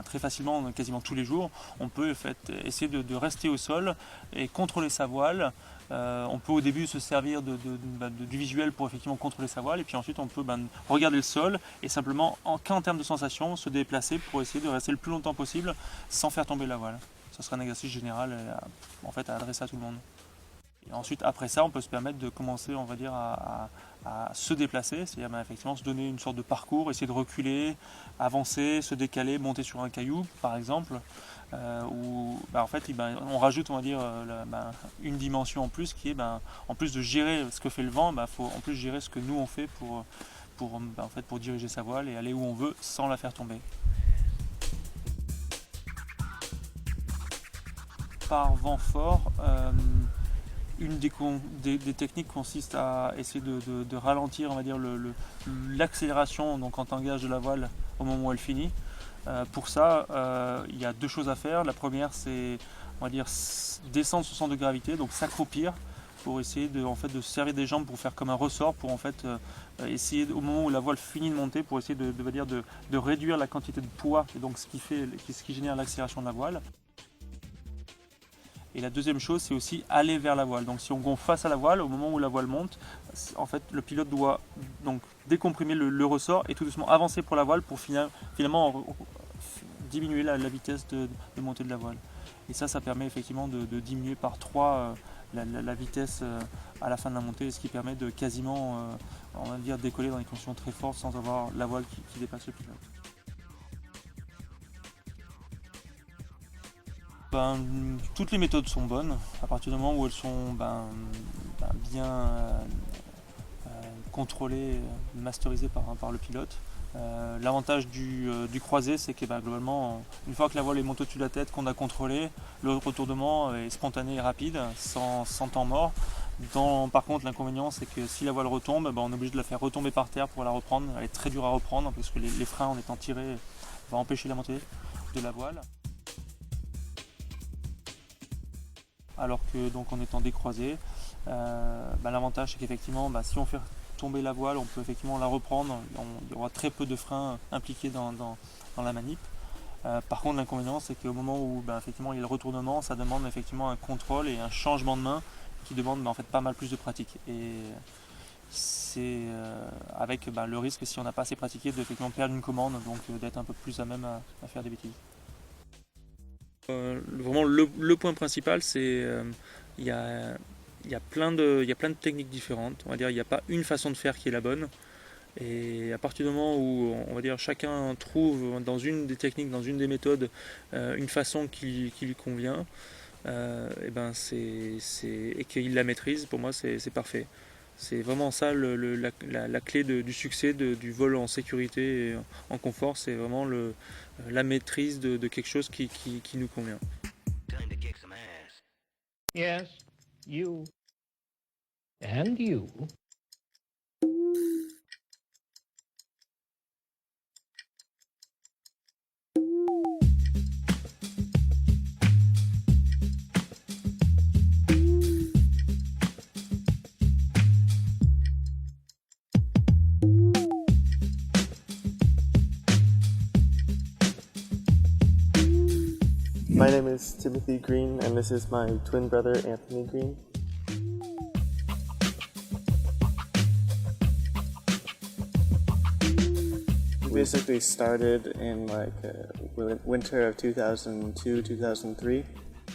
très facilement, quasiment tous les jours, on peut en fait, essayer de rester au sol et contrôler sa voile. On peut au début se servir du visuel pour effectivement contrôler sa voile, et puis ensuite on peut regarder le sol et simplement en termes de sensation se déplacer pour essayer de rester le plus longtemps possible sans faire tomber la voile. Ce sera un exercice général en fait, à adresser à tout le monde. Et ensuite après ça on peut se permettre de commencer, on va dire, à se déplacer, c'est-à-dire effectivement se donner une sorte de parcours, essayer de reculer, avancer, se décaler, monter sur un caillou par exemple, où en fait on rajoute, on va dire, une dimension en plus qui est en plus de gérer ce que fait le vent, faut en plus gérer ce que nous on fait pour diriger sa voile et aller où on veut sans la faire tomber. Par vent fort, une des techniques consiste à essayer de ralentir, on va dire, l'accélération donc en tangage de la voile au moment où elle finit. Pour ça, il y a deux choses à faire. La première, c'est, on va dire, descendre son centre de gravité, donc s'accroupir pour essayer de se servir des jambes pour faire comme un ressort, pour en fait essayer au moment où la voile finit de monter, pour essayer de réduire la quantité de poids et donc ce qui génère l'accélération de la voile. Et la deuxième chose, c'est aussi aller vers la voile. Donc si on gonfle face à la voile, au moment où la voile monte, en fait le pilote doit donc décomprimer le ressort et tout doucement avancer pour la voile pour finalement diminuer la vitesse de montée de la voile. Et ça permet effectivement de diminuer par 3 la vitesse à la fin de la montée, ce qui permet de quasiment, on va dire, décoller dans des conditions très fortes sans avoir la voile qui dépasse le pilote. Toutes les méthodes sont bonnes à partir du moment où elles sont bien contrôlées, masterisées par le pilote. L'avantage du croisé, c'est que globalement, une fois que la voile est montée au-dessus de la tête, qu'on a contrôlé, le retournement est spontané et rapide, sans temps mort. Par contre, l'inconvénient, c'est que si la voile retombe, on est obligé de la faire retomber par terre pour la reprendre. Elle est très dure à reprendre parce que les freins, en étant tirés, vont empêcher la montée de la voile. Alors que donc en étant décroisé, l'avantage c'est qu'effectivement si on fait tomber la voile, on peut effectivement la reprendre, il y aura très peu de freins impliqués dans la manip. Par contre l'inconvénient c'est qu'au moment où effectivement il y a le retournement, ça demande effectivement un contrôle et un changement de main qui demande en fait pas mal plus de pratique. Et c'est avec le risque, si on n'a pas assez pratiqué, de effectivement perdre une commande, donc d'être un peu plus à même à faire des bêtises. Vraiment le point principal, c'est il y a plein de techniques différentes. On va dire il n'y a pas une façon de faire qui est la bonne. Et à partir du moment où on va dire chacun trouve dans une des techniques, dans une des méthodes, une façon qui lui convient, et qu'il la maîtrise, pour moi c'est parfait. C'est vraiment ça la clé du succès du vol en sécurité et en confort, c'est vraiment la maîtrise de quelque chose qui nous convient. Yes, you. And you. My name is Timothy Green, and this is my twin brother, Anthony Green. basically started in like winter of 2002, 2003,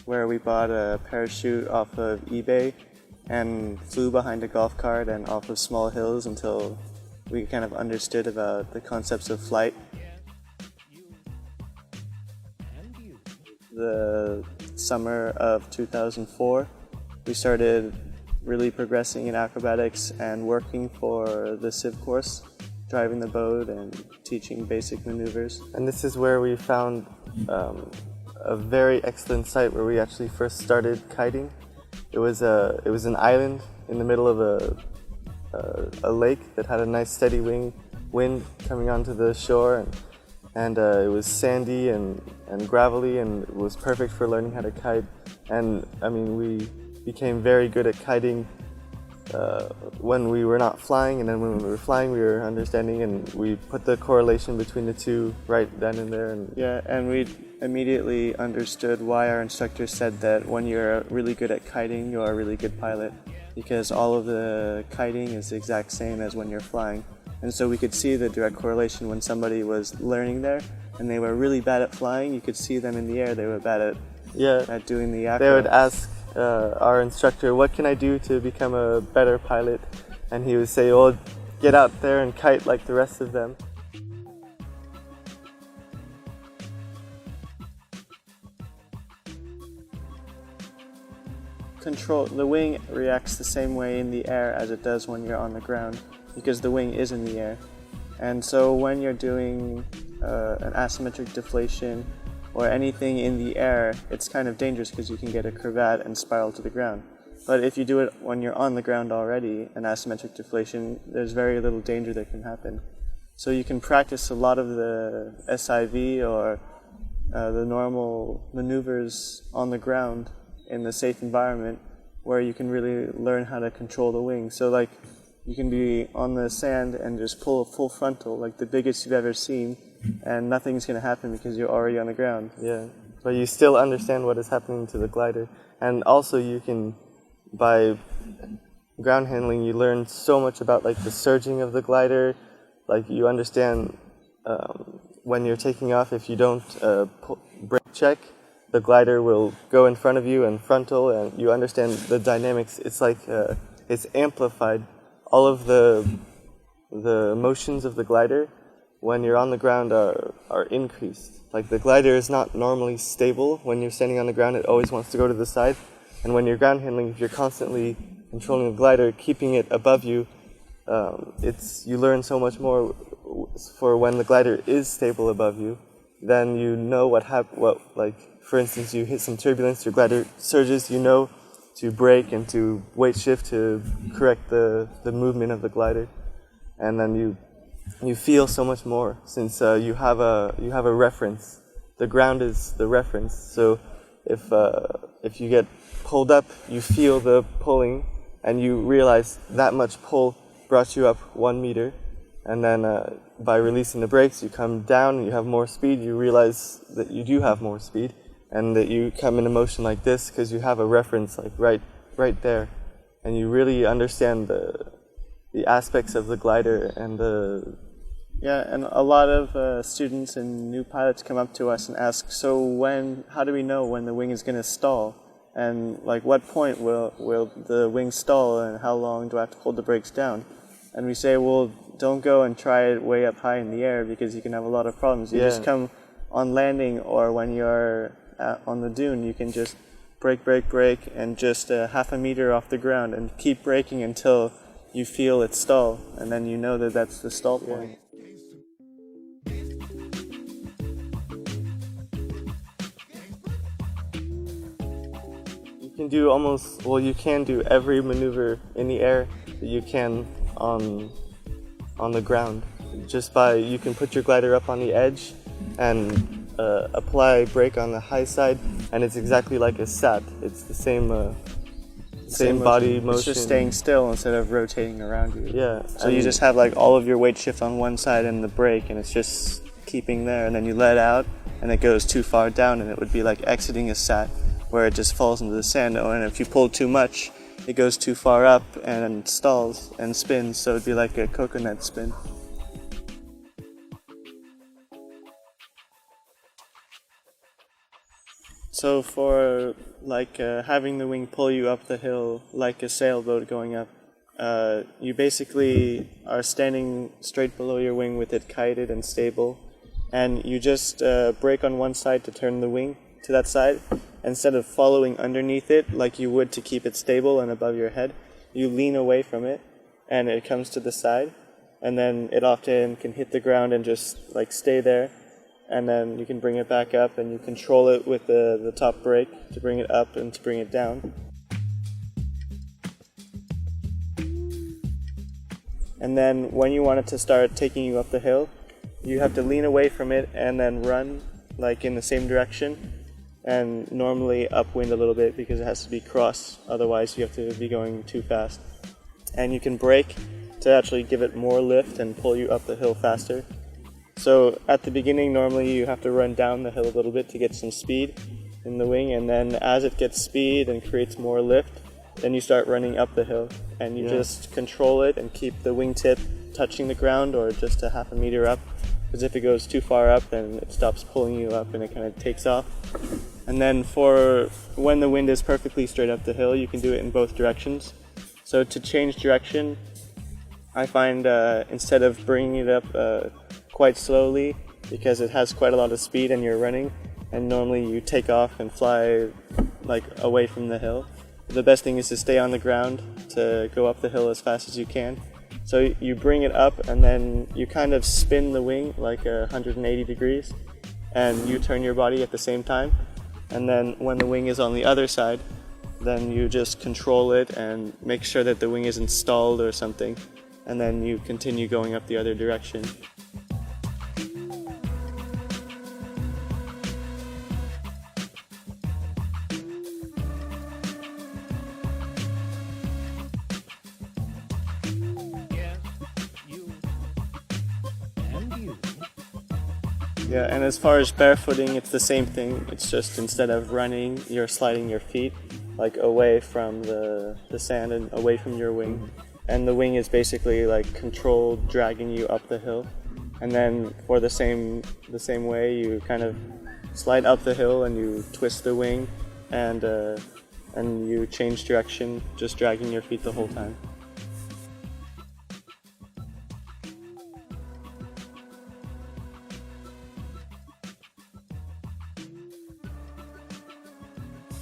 where we bought a parachute off of eBay and flew behind a golf cart and off of small hills until we kind of understood about the concepts of flight. The summer of 2004, we started really progressing in acrobatics and working for the civ course, driving the boat and teaching basic maneuvers. And this is where we found a very excellent site where we actually first started kiting. It was an island in the middle of a lake that had a nice steady wind coming onto the shore, and it was sandy and gravelly, and it was perfect for learning how to kite. And I mean, we became very good at kiting when we were not flying, and then when we were flying we were understanding, and we put the correlation between the two right then and there. And we immediately understood why our instructor said that when you're really good at kiting, you're a really good pilot, because all of the kiting is the exact same as when you're flying. And so we could see the direct correlation when somebody was learning there and they were really bad at flying. You could see them in the air, they were bad at doing the acro. They would ask our instructor, what can I do to become a better pilot? And he would say, well, get out there and kite like the rest of them. The wing reacts the same way in the air as it does when you're on the ground, because the wing is in the air. And so when you're doing an asymmetric deflation or anything in the air, it's kind of dangerous because you can get a cravat and spiral to the ground. But if you do it when you're on the ground already, an asymmetric deflation, there's very little danger that can happen. So you can practice a lot of the SIV or the normal maneuvers on the ground in the safe environment, where you can really learn how to control the wing. So like, you can be on the sand and just pull a full frontal, like the biggest you've ever seen, and nothing's going to happen because you're already on the ground. Yeah, but you still understand what is happening to the glider. And also you can, by ground handling, you learn so much about like the surging of the glider. Like you understand when you're taking off, if you don't brake check, the glider will go in front of you and frontal, and you understand the dynamics. It's like it's amplified. All of the motions of the glider when you're on the ground are increased. Like the glider is not normally stable. When you're standing on the ground, it always wants to go to the side. And when you're ground handling, if you're constantly controlling the glider, keeping it above you, you learn so much more for when the glider is stable above you. Then you know for instance, you hit some turbulence, your glider surges, you know to brake and to weight shift to correct the movement of the glider. And then you feel so much more, since you have a reference. The ground is the reference. So if you get pulled up, you feel the pulling, and you realize that much pull brought you up 1 meter. And then by releasing the brakes, you come down and you have more speed. You realize that you do have more speed, and that you come into motion like this because you have a reference like right there, and you really understand the aspects of the glider and the. Yeah, and a lot of students and new pilots come up to us and ask, so how do we know when the wing is going to stall? And like, what point will the wing stall, and how long do I have to hold the brakes down? And we say, well, don't go and try it way up high in the air, because you can have a lot of problems. You just come on landing, or when you're on the dune, you can just brake, and just half a meter off the ground, and keep braking until you feel it stall, and then you know that that's the stall point. You can do every maneuver in the air that you can on the ground. You can put your glider up on the edge and apply brake on the high side, and it's exactly like a sat. It's the same body motion. It's just staying still instead of rotating around you. Yeah. So you just have like all of your weight shift on one side and the brake, and it's just keeping there, and then you let out and it goes too far down, and it would be like exiting a sat where it just falls into the sand. And if you pull too much, it goes too far up and stalls and spins, so it'd be like a coconut spin. So for like having the wing pull you up the hill like a sailboat going up, you basically are standing straight below your wing with it kited and stable, and you just brake on one side to turn the wing to that side. Instead of following underneath it like you would to keep it stable and above your head, you lean away from it and it comes to the side, and then it often can hit the ground and just like stay there. And then you can bring it back up and you control it with the top brake to bring it up and to bring it down. And then when you want it to start taking you up the hill, you have to lean away from it and then run like in the same direction, and normally upwind a little bit because it has to be cross, otherwise you have to be going too fast. And you can brake to actually give it more lift and pull you up the hill faster. So at the beginning, normally you have to run down the hill a little bit to get some speed in the wing, and then as it gets speed and creates more lift, then you start running up the hill, and you just control it and keep the wingtip touching the ground or just a half a meter up, because if it goes too far up, then it stops pulling you up and it kind of takes off. And then for when the wind is perfectly straight up the hill, you can do it in both directions. So to change direction, I find instead of bringing it up quite slowly, because it has quite a lot of speed and you're running, and normally you take off and fly like away from the hill, the best thing is to stay on the ground to go up the hill as fast as you can. So you bring it up and then you kind of spin the wing like 180 degrees, and you turn your body at the same time, and then when the wing is on the other side, then you just control it and make sure that the wing isn't stalled or something, and then you continue going up the other direction. Yes, you. And you. Yeah, and as far as barefooting, it's the same thing. It's just instead of running, you're sliding your feet like away from the sand and away from your wing. And the wing is basically like controlled, dragging you up the hill. And then for the same way, you kind of slide up the hill and you twist the wing, and you change direction, just dragging your feet the whole time.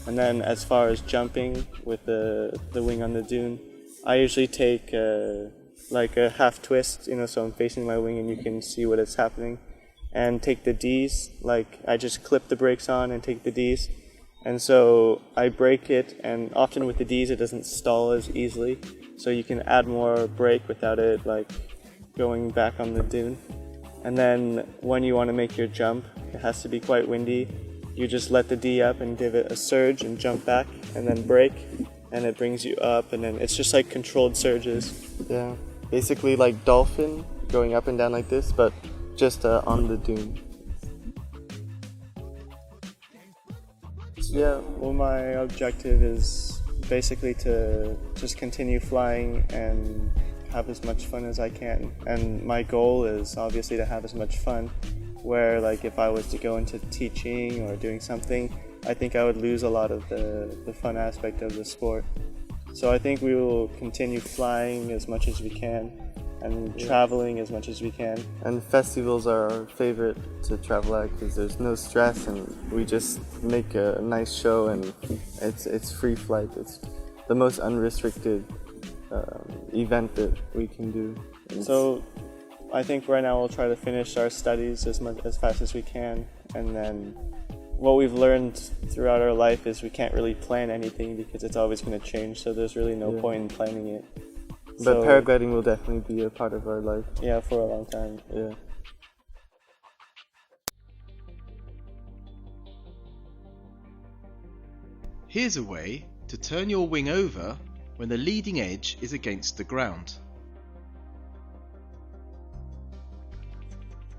And then as far as jumping with the wing on the dune, I usually take like a half twist, so I'm facing my wing and you can see what is happening, and take the D's, like I just clip the brakes on and take the D's. And so I brake it, and often with the D's it doesn't stall as easily, so you can add more brake without it like going back on the dune. And then when you want to make your jump, it has to be quite windy. You just let the D up and give it a surge and jump back, and then brake, and it brings you up, and then it's just like controlled surges. Yeah, basically like dolphin, going up and down like this, but just on the dune. Yeah, well, my objective is basically to just continue flying and have as much fun as I can. And my goal is obviously to have as much fun, where like if I was to go into teaching or doing something, I think I would lose a lot of the fun aspect of the sport. So I think we will continue flying as much as we can and traveling as much as we can. And festivals are our favorite to travel at because there's no stress and we just make a nice show, and it's free flight. It's the most unrestricted event that we can do. So I think right now we'll try to finish our studies as fast as we can, and then what we've learned throughout our life is we can't really plan anything because it's always going to change, so there's really no point in planning it. But paragliding will definitely be a part of our life. Yeah, for a long time. Yeah. Here's a way to turn your wing over when the leading edge is against the ground.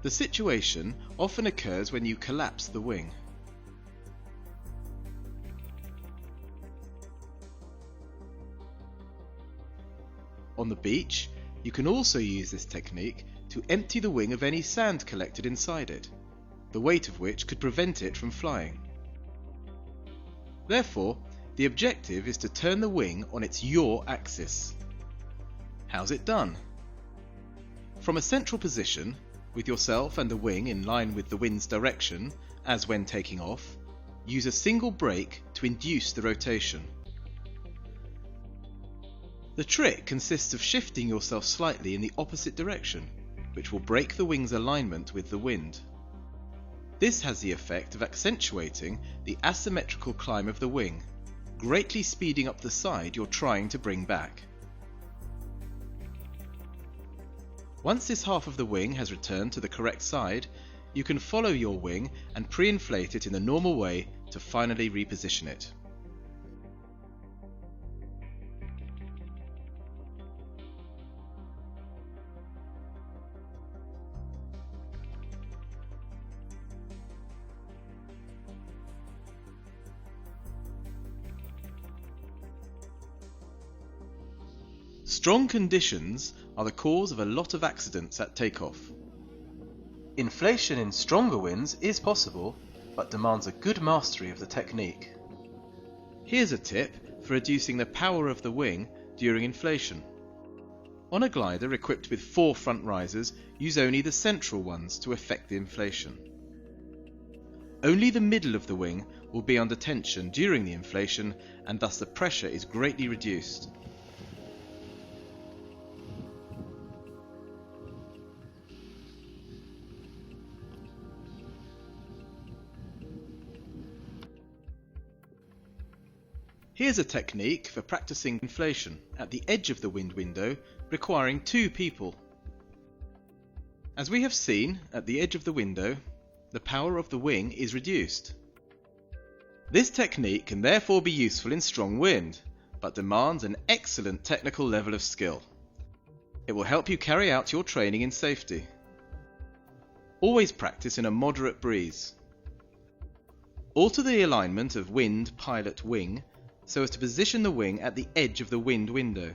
The situation often occurs when you collapse the wing. On the beach, you can also use this technique to empty the wing of any sand collected inside it, the weight of which could prevent it from flying. Therefore, the objective is to turn the wing on its yaw axis. How's it done? From a central position, with yourself and the wing in line with the wind's direction, as when taking off, use a single brake to induce the rotation. The trick consists of shifting yourself slightly in the opposite direction, which will break the wing's alignment with the wind. This has the effect of accentuating the asymmetrical climb of the wing, greatly speeding up the side you're trying to bring back. Once this half of the wing has returned to the correct side, you can follow your wing and pre-inflate it in the normal way to finally reposition it. Strong conditions are the cause of a lot of accidents at takeoff. Inflation in stronger winds is possible, but demands a good mastery of the technique. Here's a tip for reducing the power of the wing during inflation. On a glider equipped with 4 front risers, use only the central ones to effect the inflation. Only the middle of the wing will be under tension during the inflation, and thus the pressure is greatly reduced. Here's a technique for practicing inflation at the edge of the wind window, requiring 2 people. As we have seen, at the edge of the window, the power of the wing is reduced. This technique can therefore be useful in strong wind, but demands an excellent technical level of skill. It will help you carry out your training in safety. Always practice in a moderate breeze. Alter the alignment of wind, pilot, wing, so as to position the wing at the edge of the wind window.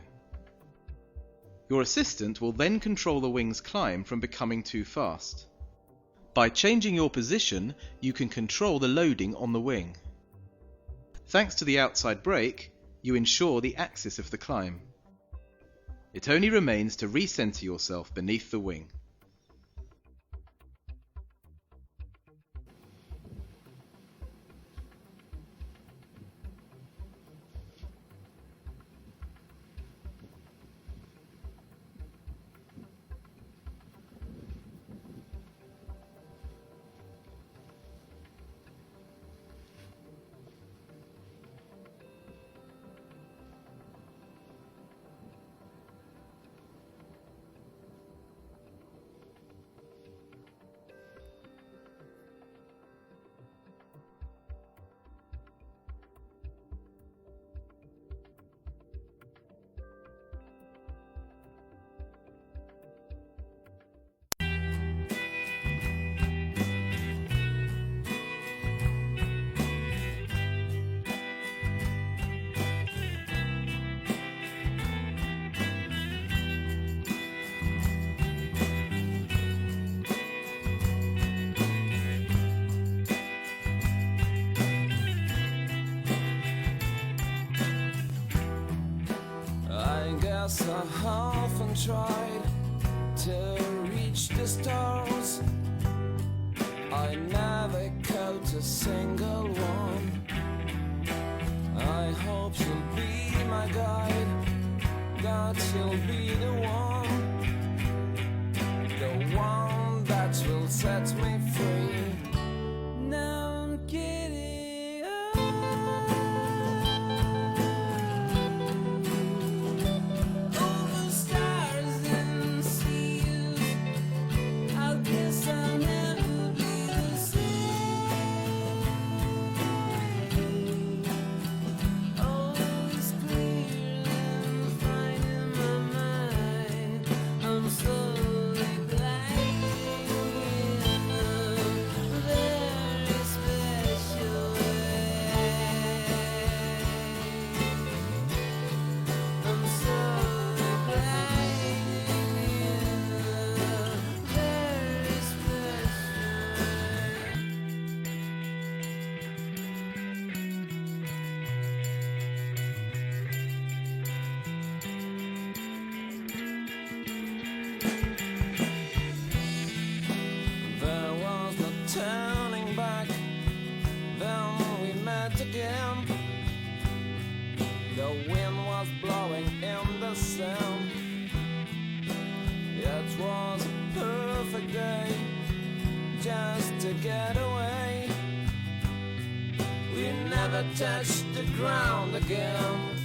Your assistant will then control the wing's climb from becoming too fast. By changing your position, you can control the loading on the wing. Thanks to the outside brake, you ensure the axis of the climb. It only remains to recenter yourself beneath the wing. I often tried to reach the stars. I never caught a single one. I hope you'll be my guide, that you'll be the one that will set me free. Now I'm getting over stars and seas. I guess I'll never be the same. Oh, it's clear that I'm finding my mind. It was a perfect day just to get away. We never touched the ground again.